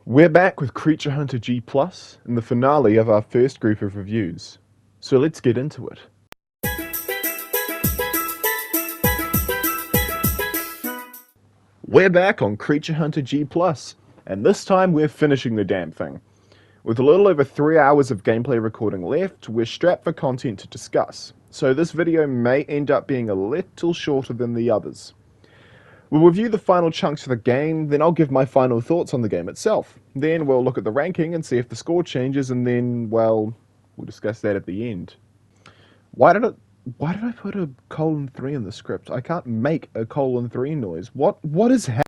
We're back with Creature Hunter G+, in the finale of our first group of reviews. So let's get into it. We're back on Creature Hunter G+, and this time we're finishing the damn thing. With a little over 3 hours of gameplay recording left, we're strapped for content to discuss, so this video may end up being a little shorter than the others. We'll review the final chunks of the game, then I'll give my final thoughts on the game itself. Then we'll look at the ranking and see if the score changes, and then, well, we'll discuss that at the end. Why did I put a :3 in the script? I can't make a :3 noise. What is happening?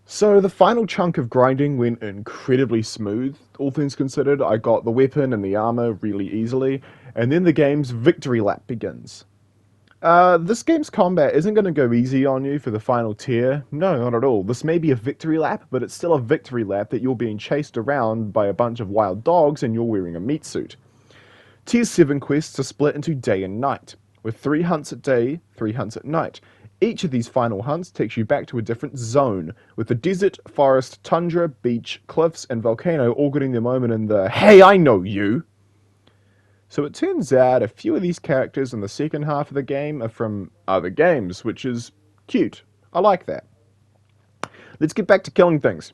So the final chunk of grinding went incredibly smooth, all things considered. I got the weapon and the armor really easily, and then the game's victory lap begins. This game's combat isn't going to go easy on you for the final tier. No, not at all. This may be a victory lap, but it's still a victory lap that you're being chased around by a bunch of wild dogs and you're wearing a meat suit. Tier 7 quests are split into day and night, with 3 hunts at day, 3 hunts at night. Each of these final hunts takes you back to a different zone, with the desert, forest, tundra, beach, cliffs, and volcano all getting their moment in the "Hey, I know you!" So it turns out a few of these characters in the second half of the game are from other games, which is cute. I like that. Let's get back to killing things.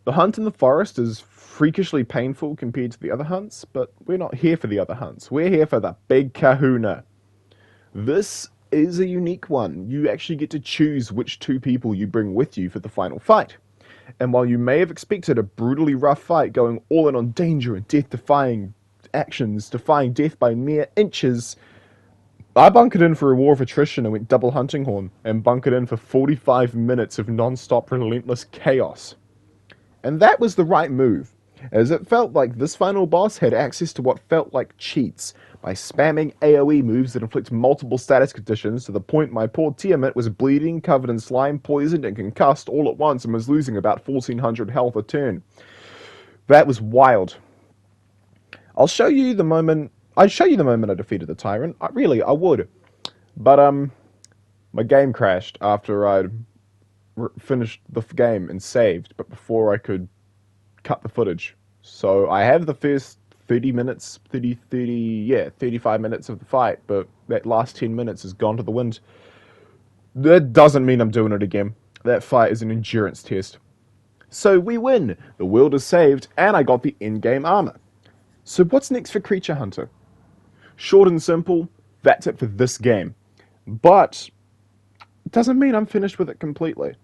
The hunt in the forest is freakishly painful compared to the other hunts, but we're not here for the other hunts. We're here for the big kahuna. This is a unique one. You actually get to choose which 2 people you bring with you for the final fight. And while you may have expected a brutally rough fight going all in on danger and death-defying actions, defying death by mere inches, I bunkered in for a war of attrition and went double hunting horn, and bunkered in for 45 minutes of non-stop relentless chaos. And that was the right move, as it felt like this final boss had access to what felt like cheats, by spamming AoE moves that inflict multiple status conditions to the point my poor Tiamat was bleeding, covered in slime, poisoned, and concussed all at once and was losing about 1400 health a turn. That was wild. I'd show you the moment I defeated the tyrant. I would. But, my game crashed after I'd finished the game and saved, but before I could cut the footage. So I have the first 35 minutes of the fight, but that last 10 minutes has gone to the wind. That doesn't mean I'm doing it again. That fight is an endurance test. So we win, the world is saved, and I got the in-game armor. So what's next for Creature Hunter? Short and simple, that's it for this game. But it doesn't mean I'm finished with it completely.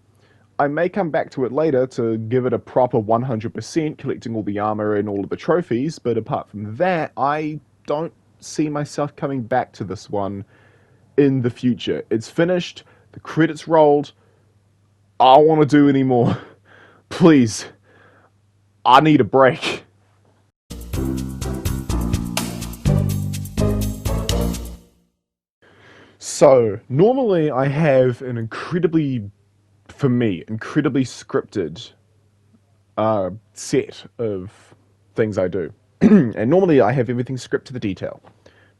I may come back to it later to give it a proper 100%, collecting all the armor and all of the trophies, but apart from that, I don't see myself coming back to this one in the future. It's finished, the credits rolled, I don't want to do any more. Please, I need a break. So, normally I have an incredibly scripted set of things I do. And normally I have everything scripted to the detail,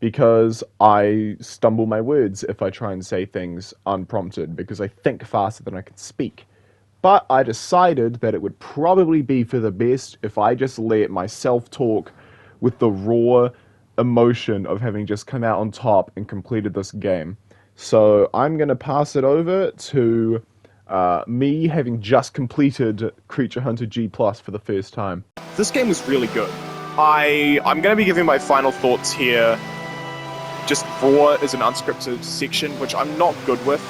because I stumble my words if I try and say things unprompted, because I think faster than I can speak. But I decided that it would probably be for the best if I just let myself talk with the raw emotion of having just come out on top and completed this game. So I'm going to pass it over to me having just completed Creature Hunter G+ for the first time. This game was really good. I'm going to be giving my final thoughts here, just raw as an unscripted section, which I'm not good with,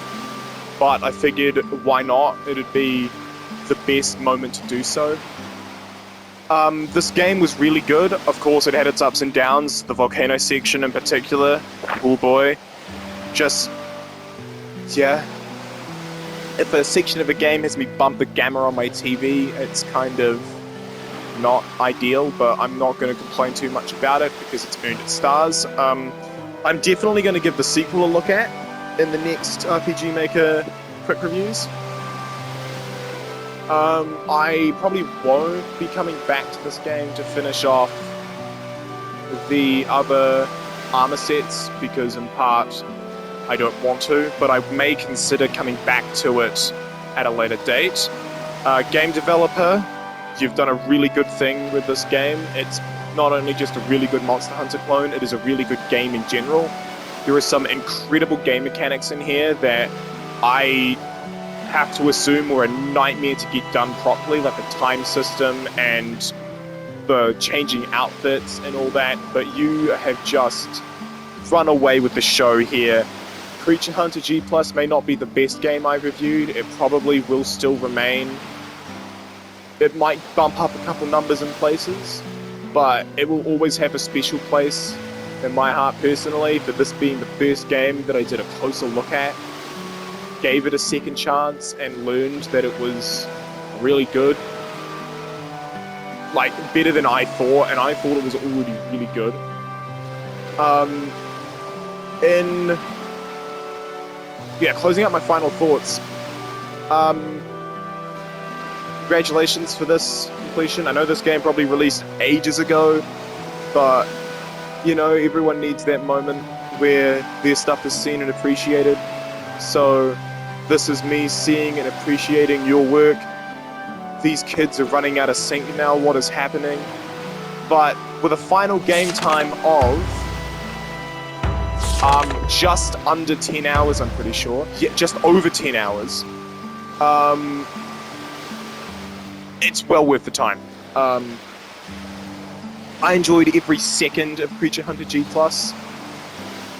but I figured why not? It'd be the best moment to do so. This game was really good. Of course, it had its ups and downs, the volcano section in particular. Oh boy. Yeah. If a section of a game has me bump the gamma on my TV, it's kind of not ideal, but I'm not going to complain too much about it because it's earned its stars. I'm definitely going to give the sequel a look at in the next RPG Maker quick reviews. I probably won't be coming back to this game to finish off the other armor sets, because in part I don't want to, but I may consider coming back to it at a later date. Game developer, you've done a really good thing with this game. It's not only just a really good Monster Hunter clone, it is a really good game in general. There are some incredible game mechanics in here that I have to assume were a nightmare to get done properly, like the time system and the changing outfits and all that, but you have just run away with the show here. Creature Hunter G Plus may not be the best game I've reviewed, it probably will still remain. It might bump up a couple numbers in places, but it will always have a special place in my heart personally, for this being the first game that I did a closer look at, gave it a second chance, and learned that it was really good. Like, better than I thought, and I thought it was already really good. Closing out my final thoughts. Congratulations for this completion. I know this game probably released ages ago, but, you know, everyone needs that moment where their stuff is seen and appreciated. So, this is me seeing and appreciating your work. These kids are running out of sync now, what is happening? But with a final game time of just under 10 hours, I'm pretty sure. Yeah, just over 10 hours. It's well worth the time. I enjoyed every second of Creature Hunter G+,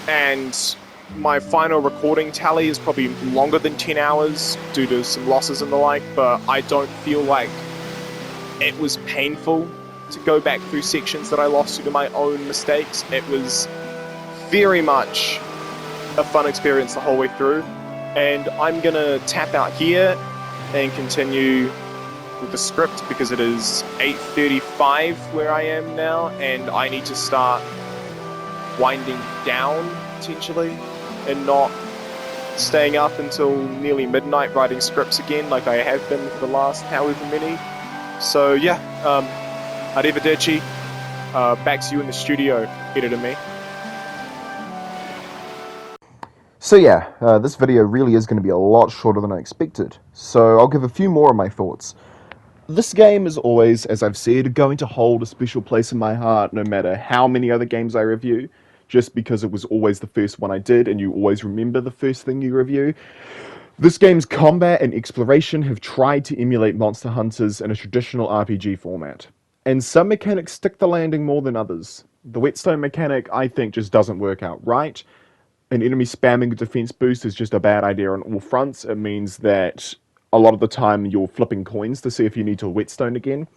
and my final recording tally is probably longer than 10 hours due to some losses and the like, but I don't feel like it was painful to go back through sections that I lost due to my own mistakes. It was very much a fun experience the whole way through, and I'm gonna tap out here and continue with the script because it is 8:35 where I am now, and I need to start winding down potentially and not staying up until nearly midnight writing scripts again like I have been for the last however many. So yeah, arrivederci, back to you in the studio, editor me. So yeah, this video really is going to be a lot shorter than I expected, so I'll give a few more of my thoughts. This game is always, as I've said, going to hold a special place in my heart no matter how many other games I review, just because it was always the first one I did and you always remember the first thing you review. This game's combat and exploration have tried to emulate Monster Hunters in a traditional RPG format, and some mechanics stick the landing more than others. The whetstone mechanic, I think, just doesn't work out right. An enemy spamming a defense boost is just a bad idea on all fronts. It means that a lot of the time you're flipping coins to see if you need to whetstone again.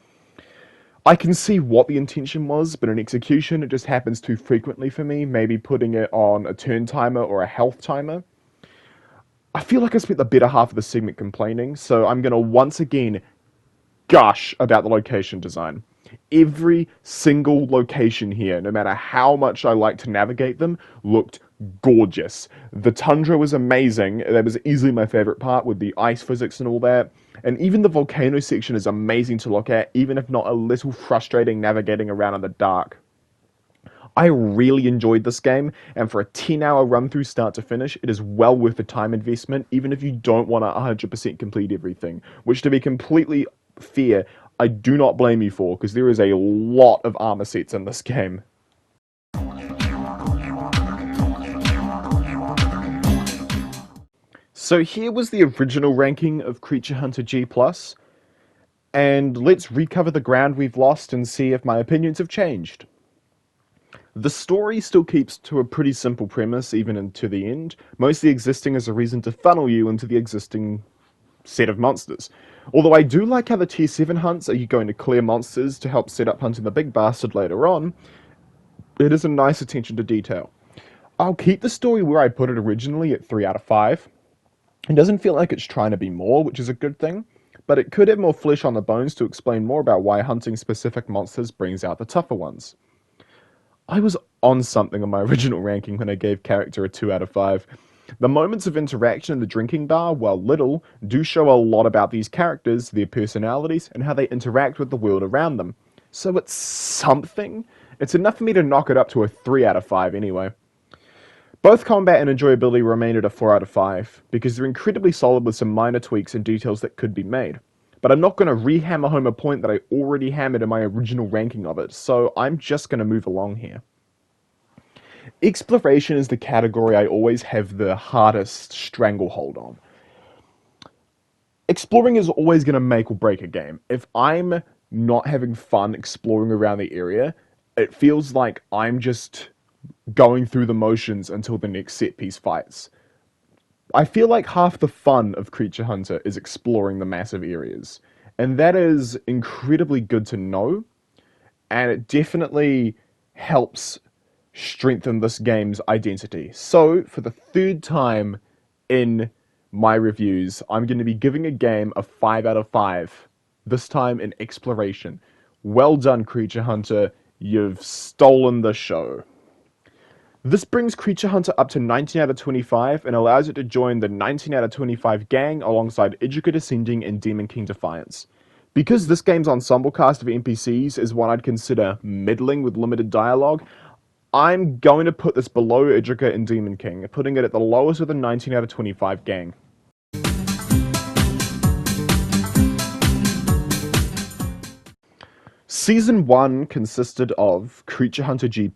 I can see what the intention was, but in execution it just happens too frequently for me, maybe putting it on a turn timer or a health timer. I feel like I spent the better half of the segment complaining, so I'm going to once again gush about the location design. Every single location here, no matter how much I like to navigate them, looked gorgeous. The tundra was amazing. That was easily my favorite part with the ice physics and all that. And even the volcano section is amazing to look at, even if not a little frustrating navigating around in the dark. I really enjoyed this game, and for a 10-hour run through start to finish, it is well worth the time investment, even if you don't want to 100% complete everything. Which, to be completely fair, I do not blame you for, because there is a lot of armor sets in this game. So here was the original ranking of Creature Hunter G+, and let's recover the ground we've lost and see if my opinions have changed. The story still keeps to a pretty simple premise even into the end, mostly existing as a reason to funnel you into the existing set of monsters. Although I do like how the Tier 7 hunts are you going to clear monsters to help set up hunting the big bastard later on. It is a nice attention to detail. I'll keep the story where I put it originally at 3 out of 5. It doesn't feel like it's trying to be more, which is a good thing, but it could have more flesh on the bones to explain more about why hunting specific monsters brings out the tougher ones. I was on something on my original ranking when I gave character a 2 out of 5. The moments of interaction in the drinking bar, while little, do show a lot about these characters, their personalities, and how they interact with the world around them. So it's something. It's enough for me to knock it up to a 3 out of 5 anyway. Both combat and enjoyability remain at a 4 out of 5, because they're incredibly solid with some minor tweaks and details that could be made. But I'm not going to re-hammer home a point that I already hammered in my original ranking of it, so I'm just going to move along here. Exploration is the category I always have the hardest stranglehold on. Exploring is always going to make or break a game. If I'm not having fun exploring around the area, it feels like I'm just going through the motions until the next set piece fights. I feel like half the fun of Creature Hunter is exploring the massive areas, and that is incredibly good to know, and it definitely helps strengthen this game's identity. So, for the third time in my reviews, I'm going to be giving a game a 5 out of 5, this time in exploration. Well done, Creature Hunter, you've stolen the show. This brings Creature Hunter up to 19 out of 25 and allows it to join the 19 out of 25 gang alongside Idrika Descending and Demon King Defiance. Because this game's ensemble cast of NPCs is one I'd consider middling with limited dialogue, I'm going to put this below Idrika and Demon King, putting it at the lowest of the 19 out of 25 gang. Season 1 consisted of Creature Hunter G+,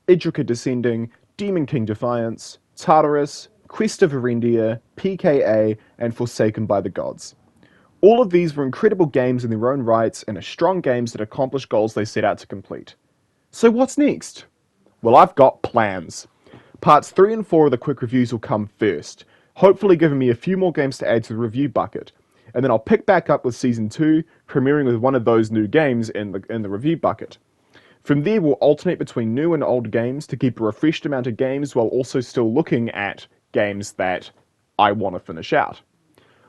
Idrika Descending, Demon King Defiance, Tartarus, Quest of Erendia, PKA, and Forsaken by the Gods. All of these were incredible games in their own rights and are strong games that accomplish goals they set out to complete. So what's next? Well, I've got plans. Parts 3 and 4 of the quick reviews will come first, hopefully giving me a few more games to add to the review bucket, and then I'll pick back up with Season 2, premiering with one of those new games in the review bucket. From there, we'll alternate between new and old games to keep a refreshed amount of games while also still looking at games that I want to finish out.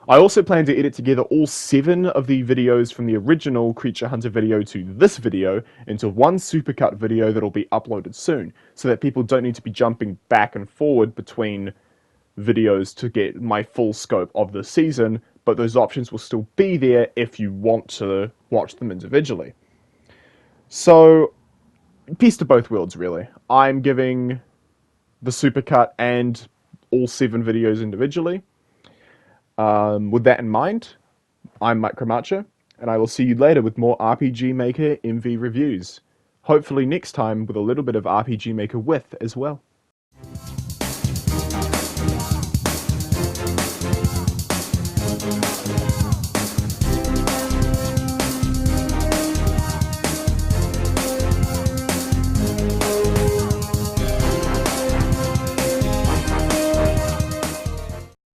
I also plan to edit together all 7 of the videos from the original Creature Hunter video to this video into one supercut video that'll be uploaded soon, so that people don't need to be jumping back and forward between videos to get my full scope of the season, but those options will still be there if you want to watch them individually. So, peace to both worlds, really. I'm giving the supercut and all 7 videos individually. With that in mind, I'm Mike Cramacha, and I will see you later with more RPG Maker MV reviews. Hopefully next time with a little bit of RPG Maker with as well.